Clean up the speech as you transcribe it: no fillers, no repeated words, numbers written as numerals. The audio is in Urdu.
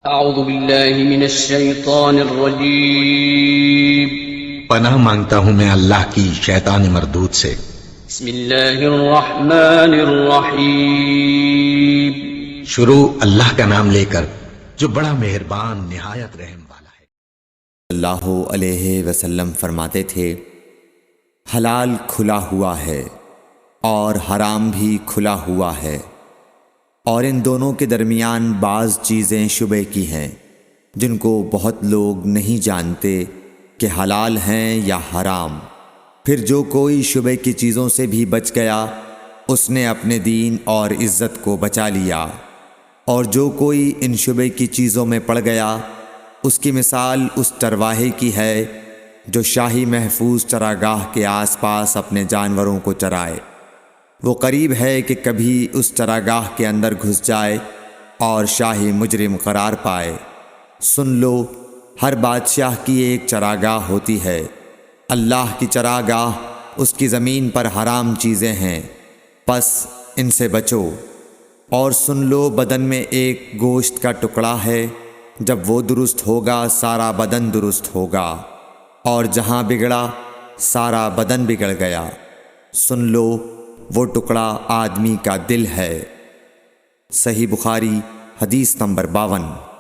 اعوذ باللہ من الشیطان الرجیم پناہ مانگتا ہوں میں اللہ کی شیطان مردود سے۔ بسم اللہ الرحمن الرحیم شروع اللہ کا نام لے کر جو بڑا مہربان نہایت رحم والا ہے۔ اللہ علیہ وسلم فرماتے تھے، حلال کھلا ہوا ہے اور حرام بھی کھلا ہوا ہے، اور ان دونوں کے درمیان بعض چیزیں شبہ کی ہیں جن کو بہت لوگ نہیں جانتے کہ حلال ہیں یا حرام۔ پھر جو کوئی شبہ کی چیزوں سے بھی بچ گیا اس نے اپنے دین اور عزت کو بچا لیا، اور جو کوئی ان شبہ کی چیزوں میں پڑ گیا اس کی مثال اس چرواہے کی ہے جو شاہی محفوظ چراگاہ کے آس پاس اپنے جانوروں کو چرائے۔ وہ قریب ہے کہ کبھی اس چراگاہ کے اندر گھس جائے اور شاہی مجرم قرار پائے۔ سن لو، ہر بادشاہ کی ایک چراگاہ ہوتی ہے، اللہ کی چراگاہ اس کی زمین پر حرام چیزیں ہیں، پس ان سے بچو۔ اور سن لو، بدن میں ایک گوشت کا ٹکڑا ہے، جب وہ درست ہوگا سارا بدن درست ہوگا، اور جہاں بگڑا سارا بدن بگڑ گیا۔ سن لو، وہ ٹکڑا آدمی کا دل ہے۔ صحیح بخاری حدیث نمبر 52۔